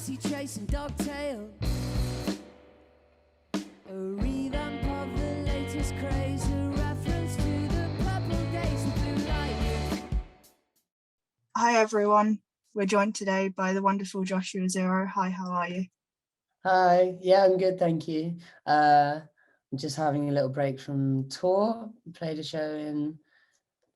daisy chasing dogtail. A revamp of the latest craze, a reference to the purple days, the blue light. Hi everyone, we're joined today by the wonderful Joshua Zero. Hi, how are you? Hi, yeah, I'm good, thank you. I'm just having a little break from tour. Played a show in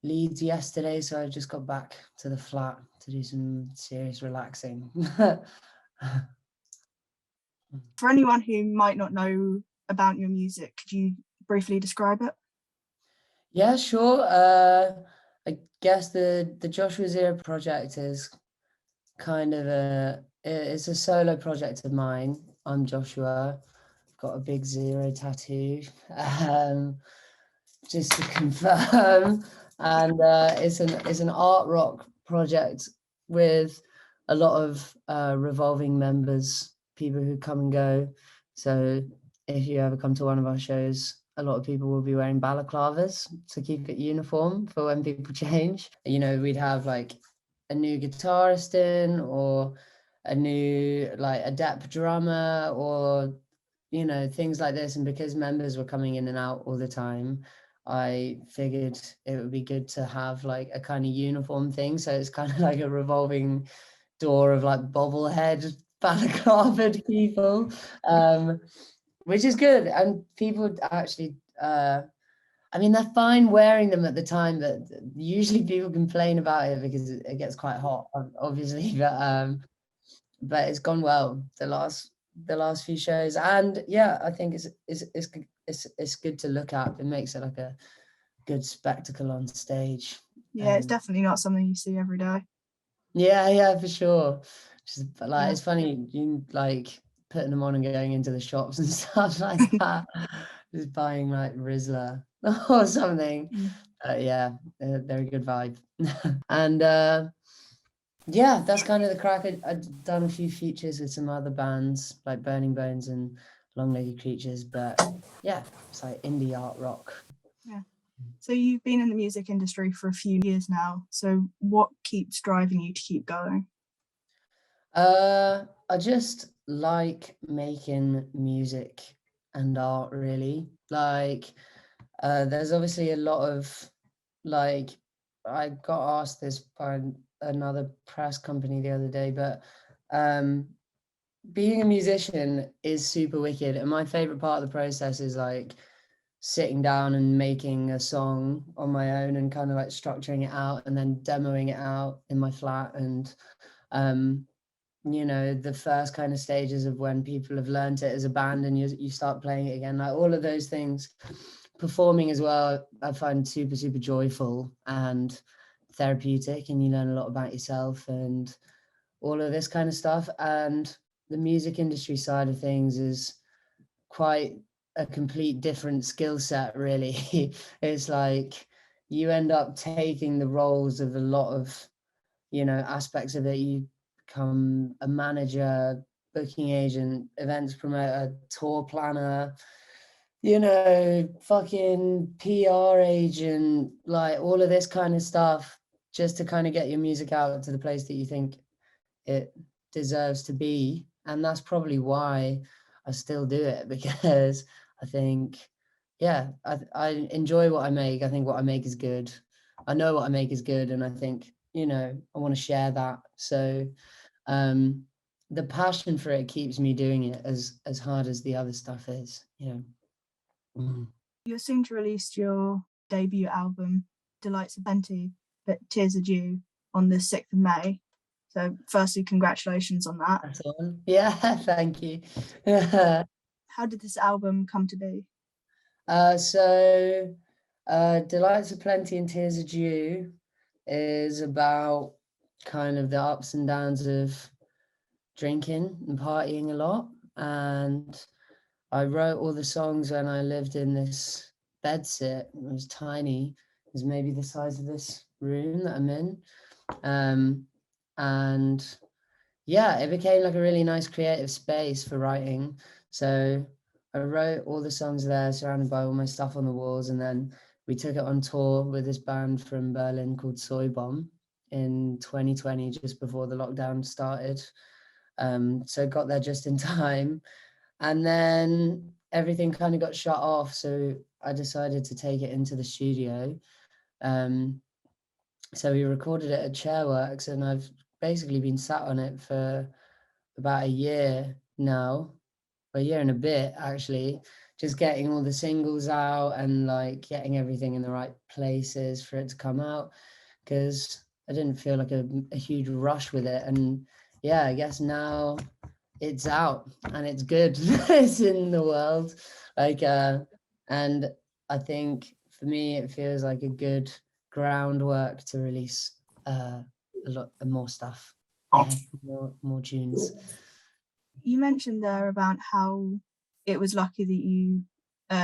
Leeds yesterday, so I just got back to the flat to do some serious relaxing. For anyone who might not know about your music, could you briefly describe it? Yeah, sure. I guess the Joshua Zero project is kind of it's a solo project of mine. I'm Joshua. I've got a big zero tattoo. Just to confirm, and it's an art rock project with a lot of revolving members, people who come and go. So if you ever come to one of our shows, a lot of people will be wearing balaclavas to keep it uniform for when people change. You know, we'd have like a new guitarist in, or a new like adept drummer, or you know, things like this. And because members were coming in and out all the time, I figured it would be good to have like a kind of uniform thing. So it's kind of like a revolving door of like bobblehead balaclava people, which is good. And people actually, I mean, they're fine wearing them at the time, but usually people complain about it because it gets quite hot, obviously. But it's gone well the last few shows, and yeah, I think it's good to look at. It makes it like a good spectacle on stage. Yeah, it's definitely not something you see every day. Yeah, for sure. Just like it's funny, you like putting them on and going into the shops and stuff like that. Just buying like Rizzler or something. Yeah, they're a good vibe. And yeah, that's kind of the crack. I'd done a few features with some other bands like Burning Bones and Long-Legged Creatures, but yeah, it's like indie art rock. Yeah. So you've been in the music industry for a few years now. So what keeps driving you to keep going? I just like making music and art, really. Like, there's obviously a lot of like, I got asked this by another press company the other day, but being a musician is super wicked, and my favorite part of the process is like sitting down and making a song on my own and kind of like structuring it out and then demoing it out in my flat. And you know, the first kind of stages of when people have learned it as a band and you start playing it again, like all of those things. Performing as well, I find super joyful and therapeutic, and you learn a lot about yourself and all of this kind of stuff. And the music industry side of things is quite a complete different skill set, really. It's like you end up taking the roles of a lot of, you know, aspects of it. You become a manager, booking agent, events promoter, tour planner, you know, fucking PR agent, like all of this kind of stuff, just to kind of get your music out to the place that you think it deserves to be. And that's probably why I still do it, because I think, yeah, I enjoy what I make. I think what I make is good. I know what I make is good, and I think, you know, I want to share that. So the passion for it keeps me doing it as hard as the other stuff is, you know. You're soon to release your debut album, Delights of Plenty, but Tears Are Due, on the 6th of May. So firstly, congratulations on that. That's on. Yeah, thank you. How did this album come to be? So Delights of Plenty and Tears Are Due is about kind of the ups and downs of drinking and partying a lot. And I wrote all the songs when I lived in this bedsit. It was tiny. It was maybe the size of this room that I'm in. And yeah, it became like a really nice creative space for writing. So I wrote all the songs there, surrounded by all my stuff on the walls. And then we took it on tour with this band from Berlin called Soy Bomb in 2020, just before the lockdown started. So got there just in time, and then everything kind of got shut off. So I decided to take it into the studio. So we recorded it at Chairworks, and I've basically been sat on it for about a year now, a year and a bit actually, just getting all the singles out and like getting everything in the right places for it to come out, because I didn't feel like a huge rush with it. And yeah, I guess now it's out and it's good. It's in the world, like and I think for me it feels like a good groundwork to release a lot more stuff. Yeah, more tunes. You mentioned there about how it was lucky that you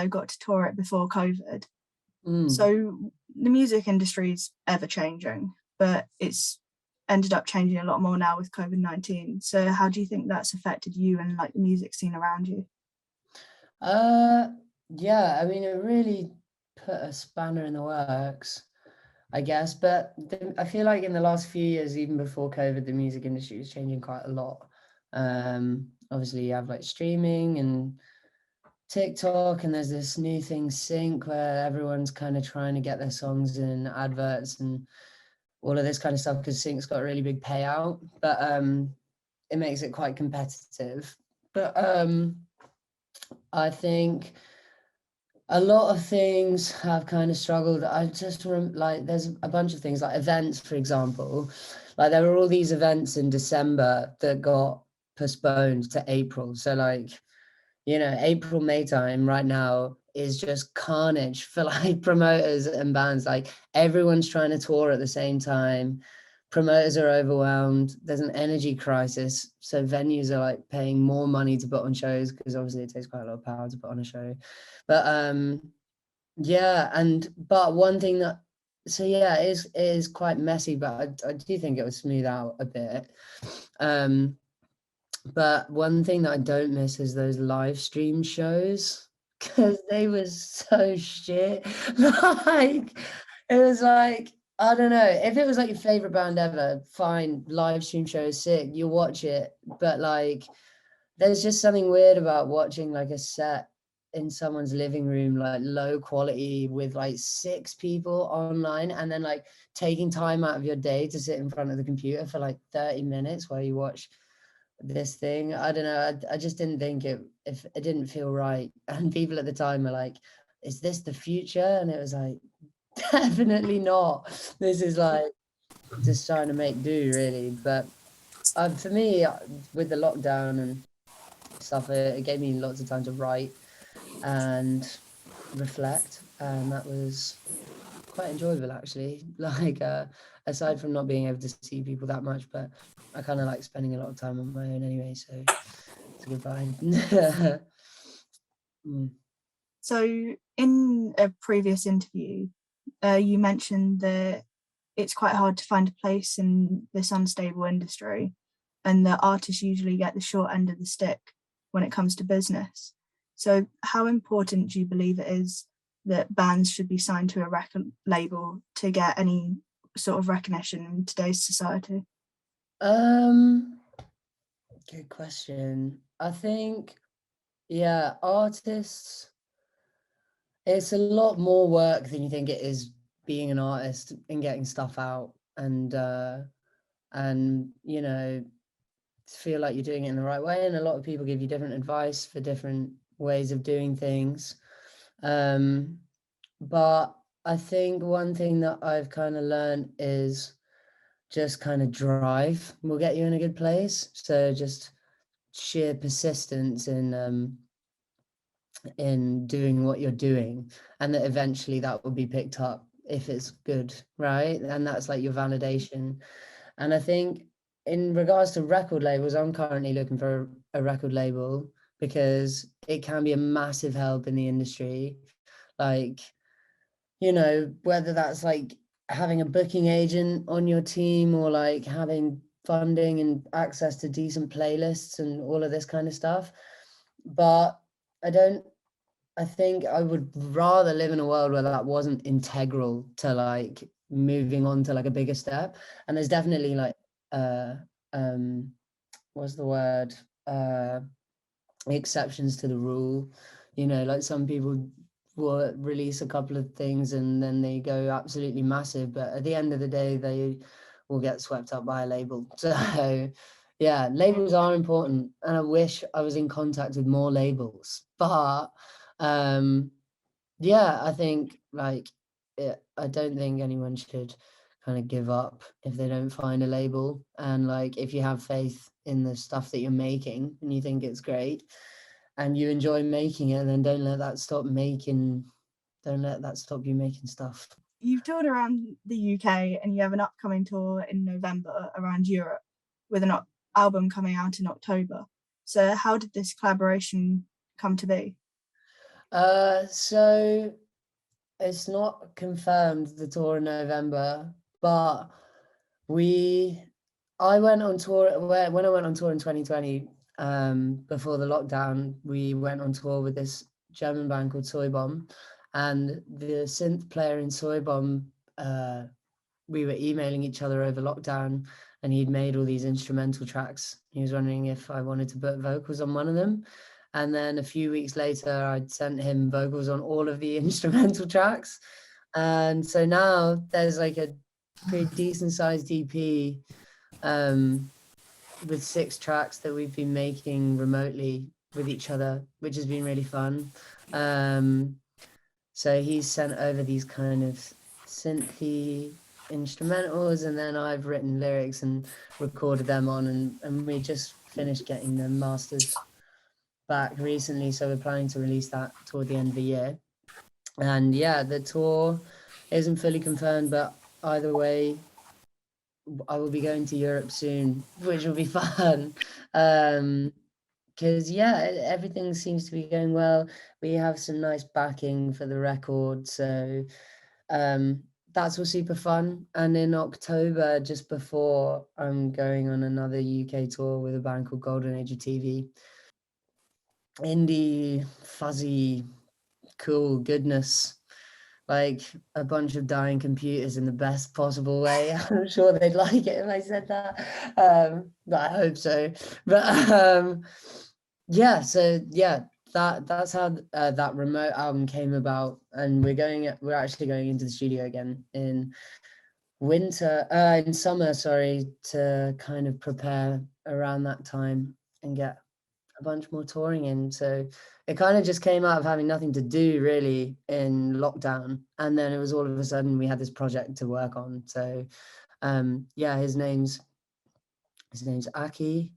got to tour it before COVID. So the music industry is ever changing, but it's ended up changing a lot more now with COVID-19. So how do you think that's affected you and like the music scene around you? Yeah, I mean, it really put a spanner in the works, I guess. But I feel like in the last few years, even before COVID, the music industry is changing quite a lot. Obviously, you have like streaming and TikTok, and there's this new thing, Sync, where everyone's kind of trying to get their songs in adverts and all of this kind of stuff, because Sync's got a really big payout, but it makes it quite competitive. But I think a lot of things have kind of struggled. I just like there's a bunch of things like events, for example. Like there were all these events in December that got postponed to April. So like, you know, April, May time right now is just carnage for like promoters and bands. Like everyone's trying to tour at the same time. Promoters are overwhelmed. There's an energy crisis. So venues are like paying more money to put on shows, because obviously it takes quite a lot of power to put on a show. But yeah, but one thing that, so yeah, it is quite messy, but I do think it will smooth out a bit. But one thing that I don't miss is those live stream shows, because they were so shit. Like, it was like, I don't know, if it was like your favorite band ever, fine, live stream show is sick, you watch it. But like, there's just something weird about watching like a set in someone's living room, like low quality with like 6 people online, and then like taking time out of your day to sit in front of the computer for like 30 minutes while you watch this thing. I don't know, I just didn't think it didn't feel right. And people at the time were like, is this the future? And it was like, definitely not. This is like just trying to make do, really. But for me, with the lockdown and stuff, it gave me lots of time to write and reflect, and that was quite enjoyable actually. Like aside from not being able to see people that much, but I kind of like spending a lot of time on my own anyway, so it's a good vibe. So in a previous interview, you mentioned that it's quite hard to find a place in this unstable industry, and that artists usually get the short end of the stick when it comes to business. So how important do you believe it is that bands should be signed to a record label to get any sort of recognition in today's society? Good question. I think, yeah, artists, it's a lot more work than you think it is being an artist and getting stuff out, and you know, feel like you're doing it in the right way. And a lot of people give you different advice for different ways of doing things. But I think one thing that I've kind of learned is just kind of drive will get you in a good place. So just sheer persistence in doing what you're doing, and that eventually that will be picked up if it's good, right? And that's like your validation. And I think in regards to record labels, I'm currently looking for a record label, because it can be a massive help in the industry. Like, you know, whether that's like having a booking agent on your team, or like having funding and access to decent playlists and all of this kind of stuff. But I think I would rather live in a world where that wasn't integral to like moving on to like a bigger step. And there's definitely like what's the word? Exceptions to the rule. You know, like some people will release a couple of things and then they go absolutely massive, but at the end of the day, they will get swept up by a label. So yeah, labels are important, and I wish I was in contact with more labels. But yeah, I think like I don't think anyone should kind of give up if they don't find a label. And like if you have faith in the stuff that you're making and you think it's great and you enjoy making it, then don't let that stop you making stuff. You've toured around the UK and you have an upcoming tour in November around Europe with an album coming out in October. So how did this collaboration come to be? So it's not confirmed, the tour in November, but I went on tour when I went on tour in 2020, before the lockdown. We went on tour with this German band called Soy Bomb, and the synth player in Soy Bomb, we were emailing each other over lockdown, and he'd made all these instrumental tracks. He was wondering if I wanted to put vocals on one of them. And then a few weeks later, I'd sent him vocals on all of the instrumental tracks. And so now there's like a pretty decent sized EP with 6 tracks that we've been making remotely with each other, which has been really fun. So he's sent over these kind of synthy instrumentals, and then I've written lyrics and recorded them on, and we just finished getting the masters back recently, so we're planning to release that toward the end of the year. And yeah, the tour isn't fully confirmed, but either way, I will be going to Europe soon, which will be fun. Because yeah, everything seems to be going well. We have some nice backing for the record, so that's all super fun. And in October, just before, I'm going on another UK tour with a band called Golden Age of TV. Indie, fuzzy, cool goodness, like a bunch of dying computers in the best possible way. I'm sure they'd like it if I said that, but I hope so. But yeah, so yeah, that's how that remote album came about, and we're actually going into the studio again in summer, sorry, to kind of prepare around that time and get a bunch more touring in. So it kind of just came out of having nothing to do really in lockdown, and then it was all of a sudden we had this project to work on. So yeah, his name's Aki,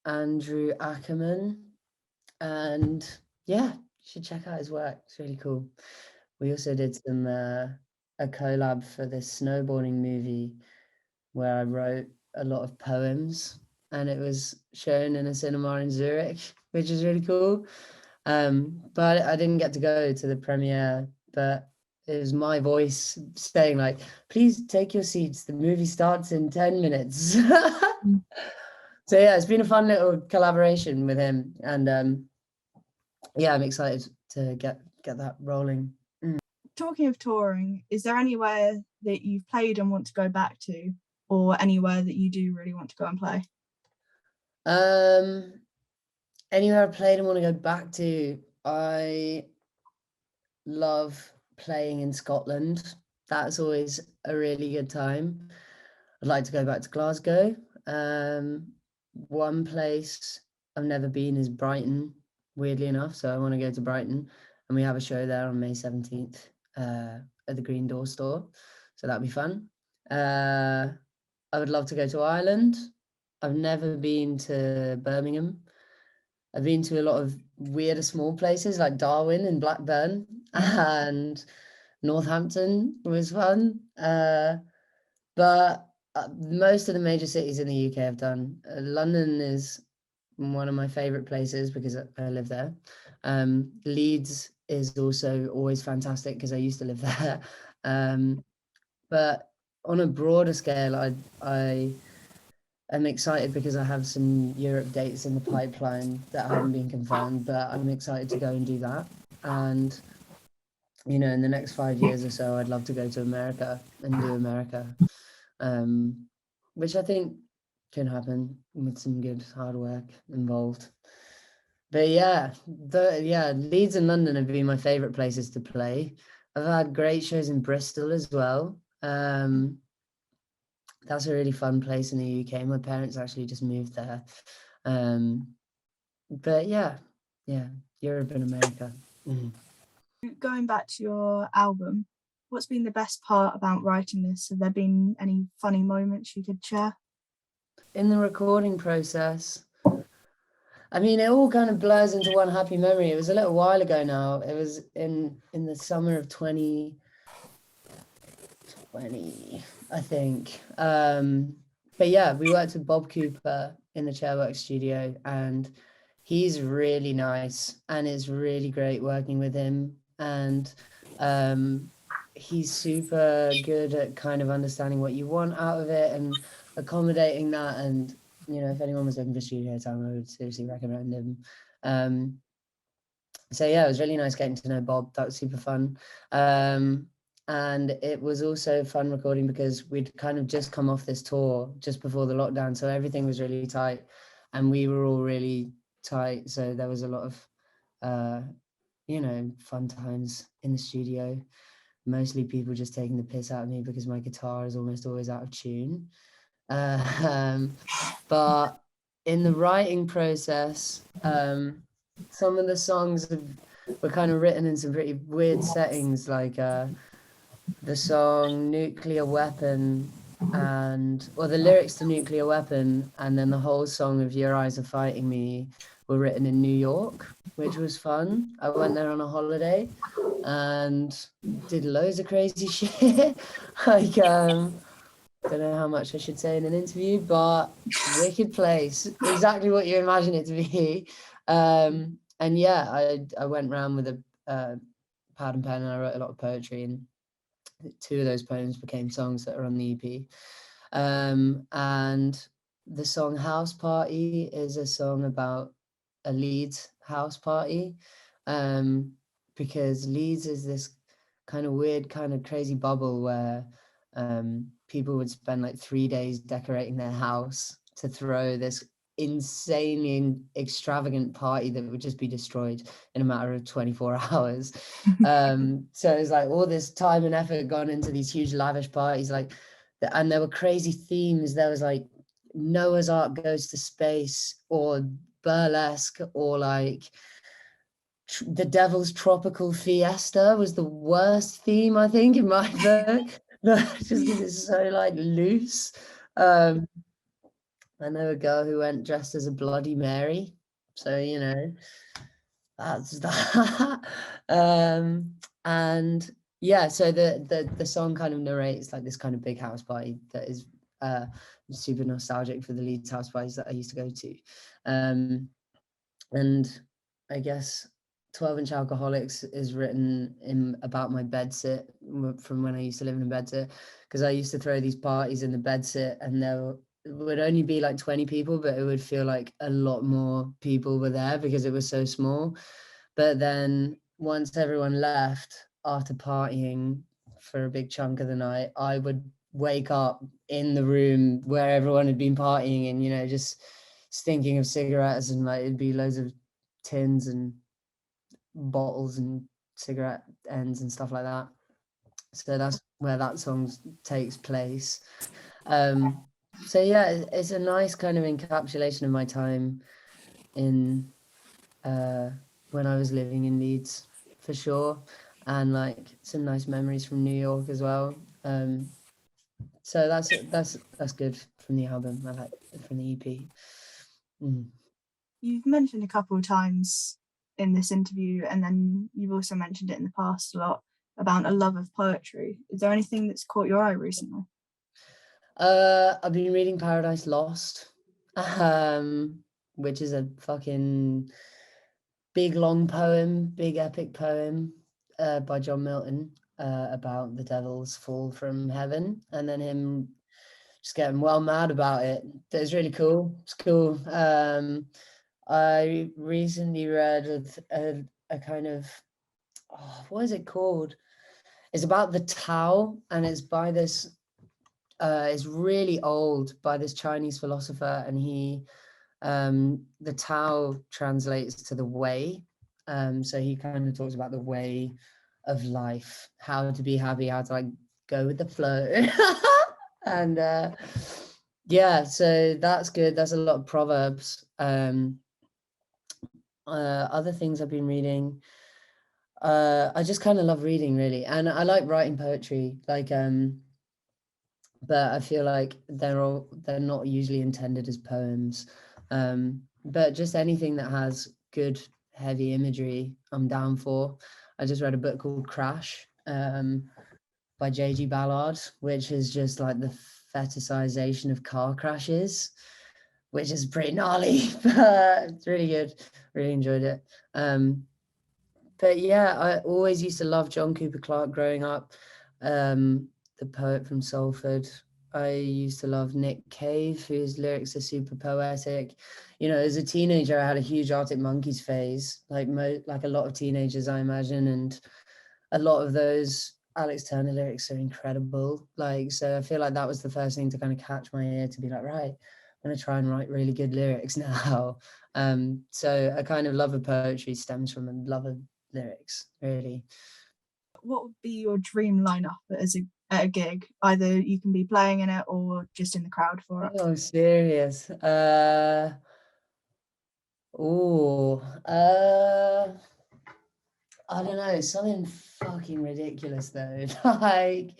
Andrew Ackerman, and yeah, you should check out his work. It's really cool. We also did some a collab for this snowboarding movie where I wrote a lot of poems, and it was shown in a cinema in Zurich, which is really cool. But I didn't get to go to the premiere, but it was my voice saying like, please take your seats, the movie starts in 10 minutes. So yeah, it's been a fun little collaboration with him, and yeah, I'm excited to get that rolling. Talking of touring, is there anywhere that you've played and want to go back to, or anywhere that you do really want to go and play? Anywhere I played and want to go back to, I love playing in Scotland. That's always a really good time. I'd like to go back to Glasgow. One place I've never been is Brighton, weirdly enough, so I want to go to Brighton, and we have a show there on May 17th at the Green Door store, so that'd be fun. I would love to go to Ireland. I've never been to Birmingham. I've been to a lot of weirder small places like Darwin and Blackburn, and Northampton was fun. But most of the major cities in the UK I've done. London is one of my favorite places because I live there. Leeds is also always fantastic because I used to live there. But on a broader scale, I am excited because I have some Europe dates in the pipeline that haven't been confirmed, but I'm excited to go and do that. And you know, in the next 5 years or so, I'd love to go to America and do America, which I think can happen with some good hard work involved. But yeah, Leeds and London have been my favorite places to play. I've had great shows in Bristol as well. That's a really fun place in the UK. My parents actually just moved there. But yeah, Europe and America. Going back to your album, what's been the best part about writing this? Have there been any funny moments you could share? In the recording process, I mean, it all kind of blurs into one happy memory. It was a little while ago now. It was in the summer of 2020, I think. But yeah, we worked with Bob Cooper in the Chairwork studio, and he's really nice, and it's really great working with him. And he's super good at kind of understanding what you want out of it and accommodating that. And you know, if anyone was looking for studio time, I would seriously recommend him. So yeah, it was really nice getting to know Bob. That was super fun. And it was also fun recording because we'd kind of just come off this tour just before the lockdown, so everything was really tight and we were all really tight. So there was a lot of you know, fun times in the studio. Mostly people just taking the piss out of me because my guitar is almost always out of tune. But in the writing process, some of the songs were kind of written in some pretty weird settings, like the song Nuclear Weapon, or the lyrics to Nuclear Weapon, and then the whole song of Your Eyes Are Fighting Me were written in New York, which was fun. I went there on a holiday and did loads of crazy shit. Like, don't know how much I should say in an interview, but wicked place, exactly what you imagine it to be. And yeah, I went around with a pad and pen, and I wrote a lot of poetry, and 2 of those poems became songs that are on the EP. And the song House Party is a song about a Leeds house party, because Leeds is this kind of weird, kind of crazy bubble where people would spend like 3 days decorating their house to throw this insanely extravagant party that would just be destroyed in a matter of 24 hours. So it's like all this time and effort gone into these huge lavish parties, like, and there were crazy themes. There was like Noah's Ark goes to space, or burlesque, or like the Devil's Tropical Fiesta was the worst theme, I think, in my book. Just because it's so like loose. I know a girl who went dressed as a Bloody Mary, so you know, that's that. And yeah, so the song kind of narrates like this kind of big house party that is super nostalgic for the Leeds house parties that I used to go to. And I guess 12-inch Alcoholics is written in about my bedsit from when I used to live in a bedsit, because I used to throw these parties in the bedsit, and there would only be like 20 people, but it would feel like a lot more people were there because it was so small. But then once everyone left after partying for a big chunk of the night, I would wake up in the room where everyone had been partying, and you know, just stinking of cigarettes, and like it'd be loads of tins and bottles and cigarette ends and stuff like that. So that's where that song takes place. So yeah, it's a nice kind of encapsulation of my time in when I was living in Leeds, for sure, and like some nice memories from New York as well. So that's good from the album. I like from the EP. You've mentioned a couple of times in this interview, and then you've also mentioned it in the past a lot, about a love of poetry. Is there anything that's caught your eye recently? I've been reading Paradise Lost, which is a fucking big long poem, big epic poem by John Milton about the devil's fall from heaven, and then him just getting well mad about it. It's really cool. It's cool. I recently read a kind of, what is it called? It's about the Tao, and it's by this is really old, by this Chinese philosopher, and he the Tao translates to the way. So he kind of talks about the way of life, how to be happy, how to like go with the flow. And yeah, so that's good. That's a lot of proverbs. Other things I've been reading, I just kind of love reading, really, and I like writing poetry, like but I feel like they're not usually intended as poems, but just anything that has good heavy imagery I'm down for. I just read a book called Crash, by J.G. Ballard, which is just like the fetishization of car crashes, which is pretty gnarly, but it's really good. Really enjoyed it. But yeah, I always used to love John Cooper Clarke growing up, the poet from Salford. I used to love Nick Cave, whose lyrics are super poetic. You know, as a teenager, I had a huge Arctic Monkeys phase, like a lot of teenagers, I imagine, and a lot of those Alex Turner lyrics are incredible. Like, so I feel like that was the first thing to kind of catch my ear, to be like, right, I'm going to try and write really good lyrics now. So a kind of love of poetry stems from a love of lyrics, really. What would be your dream lineup at a gig? Either you can be playing in it or just in the crowd for it. Oh, serious. I don't know, something fucking ridiculous though. Like,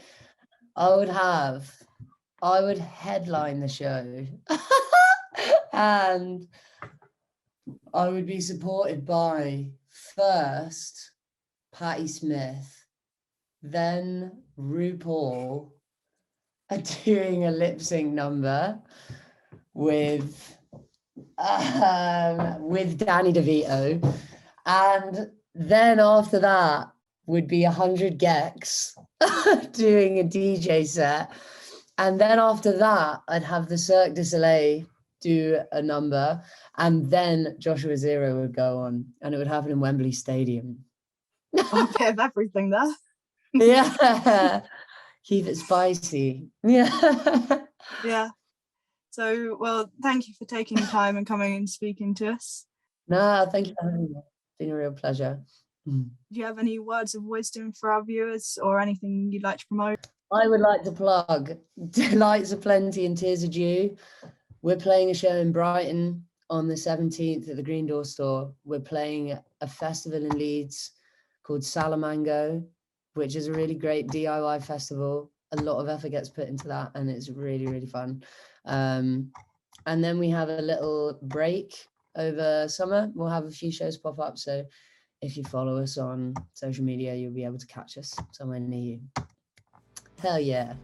I would headline the show and I would be supported by first Patti Smith, then RuPaul doing a lip sync number with Danny DeVito, and then after that would be 100 Gex doing a DJ set, and then after that I'd have the Cirque du Soleil do a number, and then Joshua Zero would go on, and it would happen in Wembley Stadium. A bit of everything there. Yeah. Keep it spicy. Yeah. Yeah. So, well, thank you for taking the time and coming and speaking to us. No, thank you for having me. It's been a real pleasure. Do you have any words of wisdom for our viewers or anything you'd like to promote? I would like to plug Delights Are Plenty and Tears Are Due. We're playing a show in Brighton on the 17th at the Green Door Store. We're playing a festival in Leeds called Salamango, which is a really great DIY festival. A lot of effort gets put into that, and it's really, really fun. And then we have a little break over summer. We'll have a few shows pop up. So if you follow us on social media, you'll be able to catch us somewhere near you. Hell yeah.